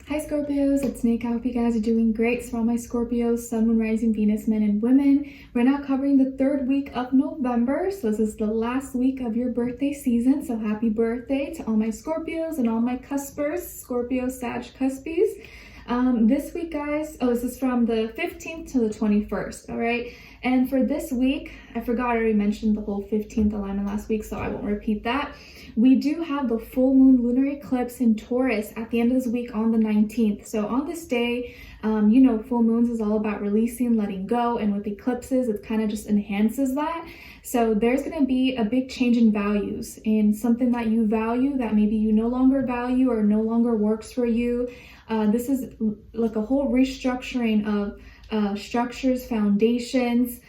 Hi Scorpios, it's Nick. I hope you guys are doing great. So all my Scorpios, Sun, Moon, Rising, Venus, men and women, we're now covering the third week of November. So this is the last week of your birthday season. So happy birthday to all my Scorpios and all my cuspers, Scorpio, Sag, cuspies. This week, guys, this is from the 15th to the 21st, all right? And for this week, I forgot I already mentioned the whole 15th alignment last week, so I won't repeat that. We do have the full moon lunar eclipse in Taurus at the end of this week on the 19th. So on this day, full moons is all about releasing, letting go, and with eclipses, it kind of just enhances that. So there's going to be a big change in values, in something that you value that maybe you no longer value or no longer works for you. This is like a whole restructuring of structures, foundations,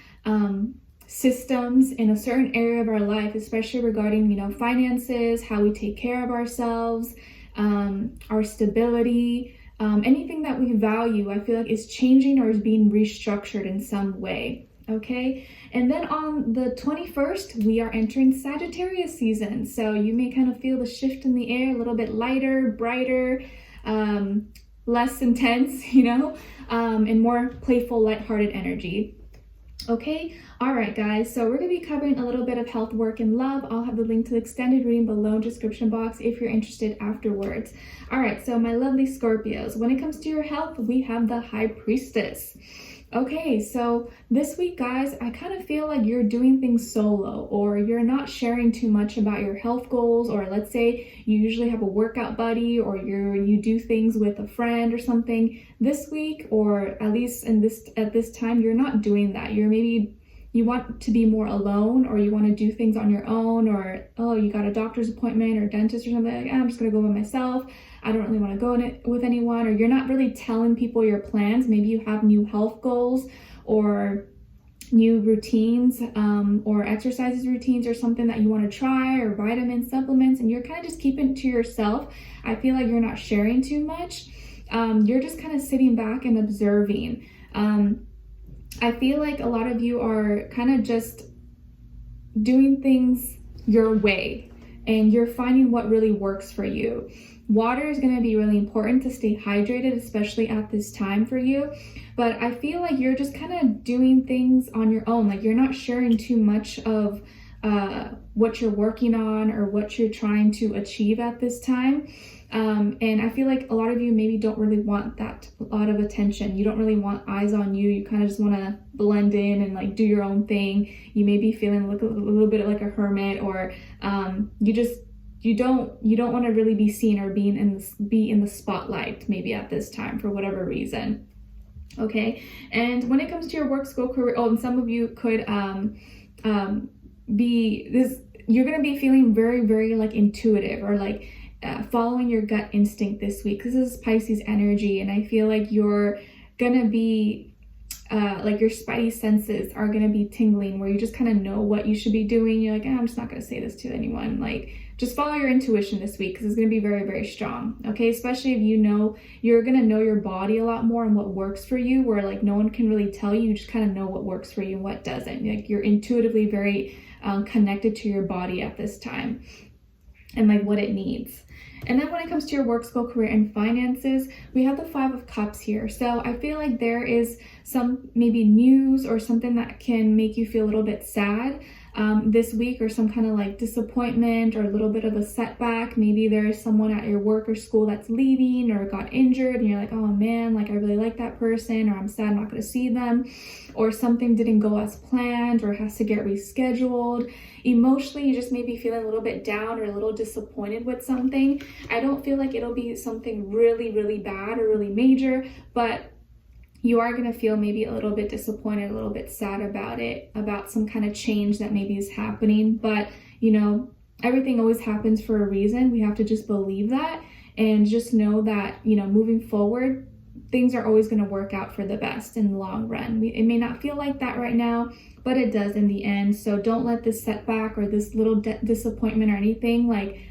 systems in a certain area of our life, especially regarding, finances, how we take care of ourselves, our stability, anything that we value, I feel like is changing or is being restructured in some way. Okay, and then on the 21st, we are entering Sagittarius season. So you may kind of feel the shift in the air, a little bit lighter, brighter, less intense, and more playful, lighthearted energy. Okay, all right, guys, so we're going to be covering a little bit of health, work, and love. I'll have the link to the extended reading below in the description box if you're interested afterwards. All right, so my lovely Scorpios, when it comes to your health, we have the High Priestess. Okay, so this week, guys, I kind of feel like you're doing things solo, or you're not sharing too much about your health goals, or let's say you usually have a workout buddy, or you do things with a friend or something. This week, or at least at this time, you're not doing that. You want to be more alone, or you want to do things on your own, or you got a doctor's appointment or dentist or something, like, I'm just gonna go by myself. I don't really want to go in it with anyone, or you're not really telling people your plans. Maybe you have new health goals or new routines, or exercises routines or something that you want to try, or vitamins, supplements, and you're kind of just keeping it to yourself. I feel like you're not sharing too much. You're just kind of sitting back and observing. I feel like a lot of you are kind of just doing things your way, and you're finding what really works for you. Water is going to be really important to stay hydrated, especially at this time for you. But I feel like you're just kind of doing things on your own. Like you're not sharing too much of what you're working on or what you're trying to achieve at this time. And I feel like a lot of you maybe don't really want that lot of attention. You don't really want eyes on you. You kind of just want to blend in and like do your own thing. You may be feeling like a little bit like a hermit, or you don't want to really be seen or be in the spotlight maybe at this time for whatever reason. Okay, and when it comes to your work, school, career, and some of you could you're gonna be feeling very, very like intuitive, or like following your gut instinct this week. This is Pisces energy, and I feel like you're gonna be like your spidey senses are gonna be tingling, where you just kind of know what you should be doing. You're like, I'm just not gonna say this to anyone. Like, just follow your intuition this week, because it's gonna be very, very strong. Okay, especially if you're gonna know your body a lot more and what works for you, where like no one can really tell you. You just kind of know what works for you and what doesn't. Like you're intuitively very connected to your body at this time, and like what it needs. And then when it comes to your work, school, career, and finances, we have the Five of Cups here. So I feel like there is some maybe news or something that can make you feel a little bit sad this week, or some kind of like disappointment or a little bit of a setback. Maybe there is someone at your work or school that's leaving or got injured, and you're like, oh man, like I really like that person, or I'm sad I'm not going to see them, or something didn't go as planned or has to get rescheduled. Emotionally, you just may be feeling a little bit down or a little disappointed with something. I don't feel like it'll be something really, really bad or really major, but you are going to feel maybe a little bit disappointed, a little bit sad about it, about some kind of change that maybe is happening. But, everything always happens for a reason. We have to just believe that, and just know that, moving forward, things are always going to work out for the best in the long run. It may not feel like that right now, but it does in the end. So don't let this setback or this little disappointment or anything like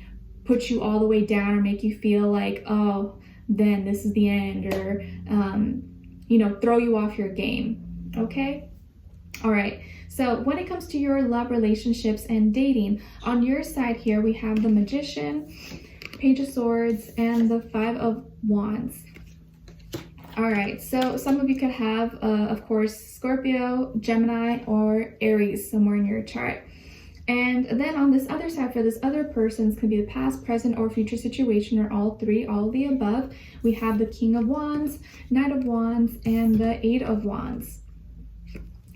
put you all the way down, or make you feel like, oh, then this is the end, or throw you off your game. Okay, all right, so when it comes to your love, relationships, and dating, on your side here we have the Magician, Page of Swords, and the Five of Wands. All right, so some of you could have, of course, Scorpio, Gemini, or Aries somewhere in your chart. And then on this other side, for this other person's, could be the past, present, or future situation, or all three, all of the above. We have the King of Wands, Knight of Wands, and the Eight of Wands.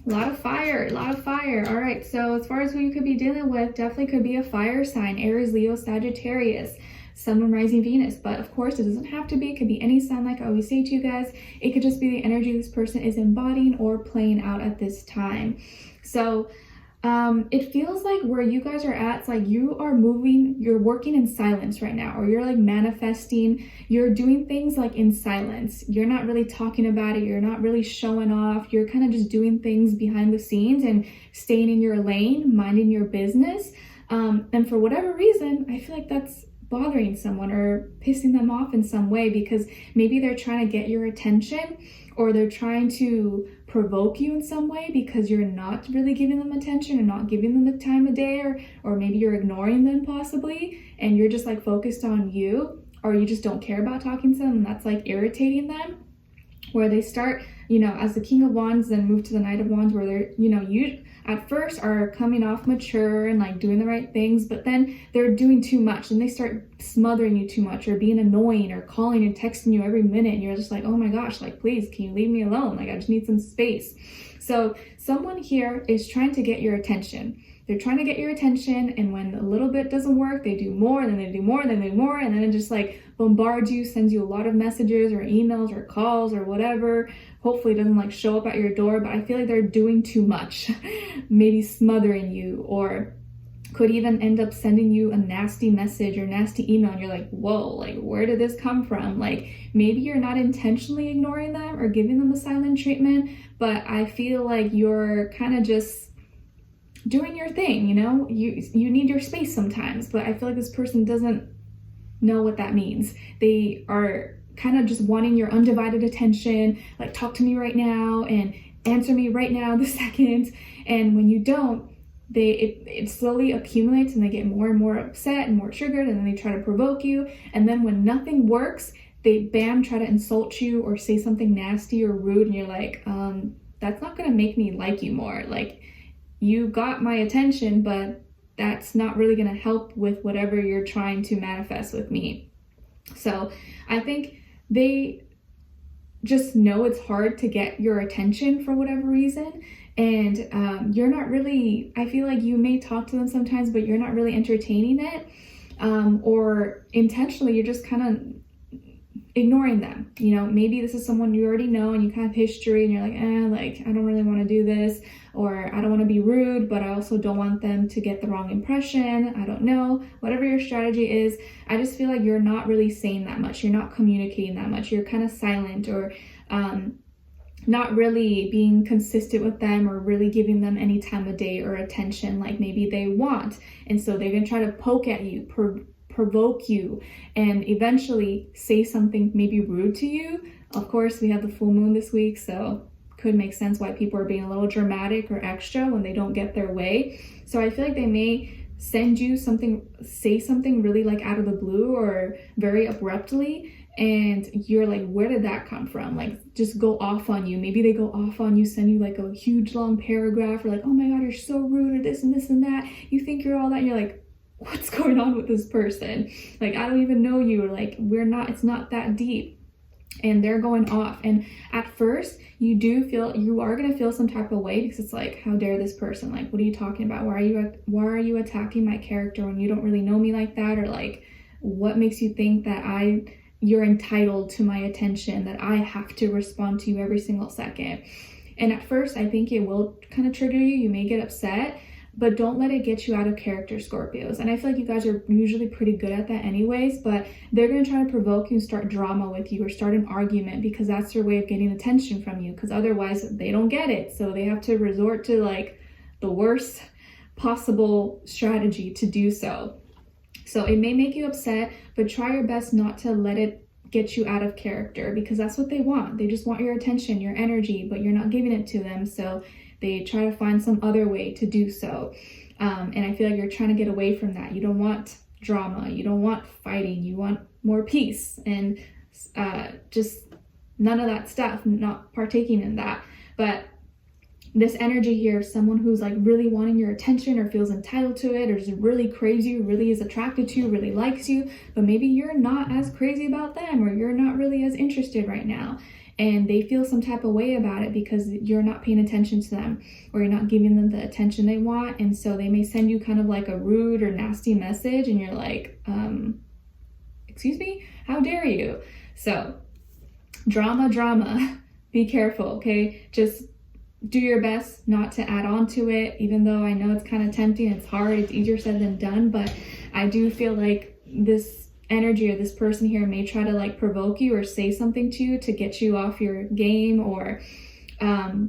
A lot of fire, a lot of fire. All right, so as far as who you could be dealing with, definitely could be a fire sign, Aries, Leo, Sagittarius, Sun, Moon, Rising, Venus. But of course, it doesn't have to be. It could be any sign, like I always say to you guys. It could just be the energy this person is embodying or playing out at this time. So it feels like where you guys are at, it's like you are moving, you're working in silence right now, or you're like manifesting, you're doing things like in silence. You're not really talking about it, you're not really showing off, you're kind of just doing things behind the scenes and staying in your lane, minding your business. And for whatever reason, I feel like that's bothering someone or pissing them off in some way, because maybe they're trying to get your attention, or they're trying to provoke you in some way because you're not really giving them attention and not giving them the time of day, or maybe you're ignoring them possibly, and you're just like focused on you, or you just don't care about talking to them, and that's like irritating them, where they start, you know, as the King of Wands, then move to the Knight of Wands, where they're, you know, you at first are coming off mature and like doing the right things, but then they're doing too much and they start smothering you too much, or being annoying, or calling and texting you every minute, and you're just like, oh my gosh, like, please, can you leave me alone? Like, I just need some space. So someone here is trying to get your attention. They're trying to get your attention, and when a little bit doesn't work, they do more, then they do more, then they do more, and then it just like bombards you, sends you a lot of messages or emails or calls or whatever. Hopefully it doesn't like show up at your door, but I feel like they're doing too much. Maybe smothering you, or could even end up sending you a nasty message or nasty email, and you're like, whoa, like, where did this come from? Like, maybe you're not intentionally ignoring them or giving them the silent treatment, but I feel like you're kind of just doing your thing, you know? You need your space sometimes, but I feel like this person doesn't know what that means. They are kind of just wanting your undivided attention, like, talk to me right now and answer me right now, the second. And when you don't, it slowly accumulates, and they get more and more upset and more triggered, and then they try to provoke you. And then when nothing works, they try to insult you or say something nasty or rude, and you're like, that's not gonna make me like you more. Like, you got my attention, but that's not really gonna help with whatever you're trying to manifest with me. So I think they just know it's hard to get your attention for whatever reason. And you're not really, I feel like you may talk to them sometimes, but you're not really entertaining it, or intentionally you're just kind of ignoring them. You know, maybe this is someone you already know and you kind of history, and you're like, like, I don't really want to do this, or I don't want to be rude, but I also don't want them to get the wrong impression. I don't know, whatever your strategy is. I just feel like you're not really saying that much. You're not communicating that much. You're kind of silent, or not really being consistent with them, or really giving them any time of day or attention like maybe they want. And so they're gonna try to poke at you, provoke you, and eventually say something maybe rude to you. Of course, we have the full moon this week, so could make sense why people are being a little dramatic or extra when they don't get their way. So I feel like they may send you something, say something really like out of the blue or very abruptly, and you're like, where did that come from? Like, just go off on you. Maybe they go off on you, send you like a huge long paragraph, or like, oh my god, you're so rude, or this and this and that, you think you're all that, and you're like, what's going on with this person? Like, I don't even know you, or like, it's not that deep. And they're going off, and at first you are going to feel some type of way, because it's like, how dare this person, like, what are you talking about? Why are you attacking my character when you don't really know me like that? Or like, what makes you think that you're entitled to my attention, that I have to respond to you every single second? And at first I think it will kind of trigger you. You may get upset, but don't let it get you out of character, Scorpios. And I feel like you guys are usually pretty good at that anyways, but they're going to try to provoke you and start drama with you, or start an argument, because that's their way of getting attention from you, because otherwise they don't get it. So they have to resort to like the worst possible strategy to do so. So it may make you upset, but try your best not to let it get you out of character, because that's what they want. They just want your attention, your energy, but you're not giving it to them. So they try to find some other way to do so. And I feel like you're trying to get away from that. You don't want drama, you don't want fighting, you want more peace, and just none of that stuff, not partaking in that. But this energy here is someone who's like really wanting your attention or feels entitled to it, or is really crazy, really is attracted to you, really likes you, but maybe you're not as crazy about them, or you're not really as interested right now. And they feel some type of way about it because you're not paying attention to them, or you're not giving them the attention they want. And so they may send you kind of like a rude or nasty message, and you're like, excuse me, how dare you? So drama, be careful, okay? Just do your best not to add on to it, even though I know it's kind of tempting, it's hard, it's easier said than done. But I do feel like this energy or this person here may try to like provoke you or say something to you to get you off your game, or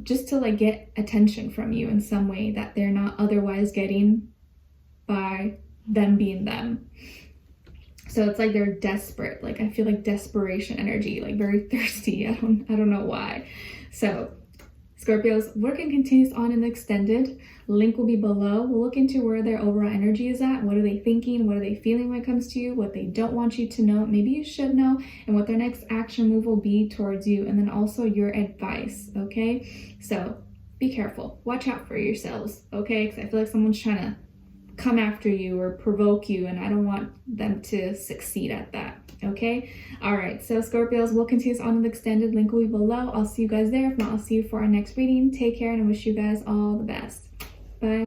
just to like get attention from you in some way that they're not otherwise getting by them being them. So it's like they're desperate. Like I feel like desperation energy, like very thirsty. I don't know why. So Scorpios, working continues on in the extended. Link will be below. We'll look into where their overall energy is at. What are they thinking? What are they feeling when it comes to you? What they don't want you to know, maybe you should know, and what their next action move will be towards you. And then also your advice, okay? So be careful. Watch out for yourselves, okay? Because I feel like someone's trying to come after you or provoke you, and I don't want them to succeed at that. Okay, all right, so Scorpios, we'll continue on the extended. Link will be below. I'll see you guys there. If not, I'll see you for our next reading. Take care, and I wish you guys all the best. Bye.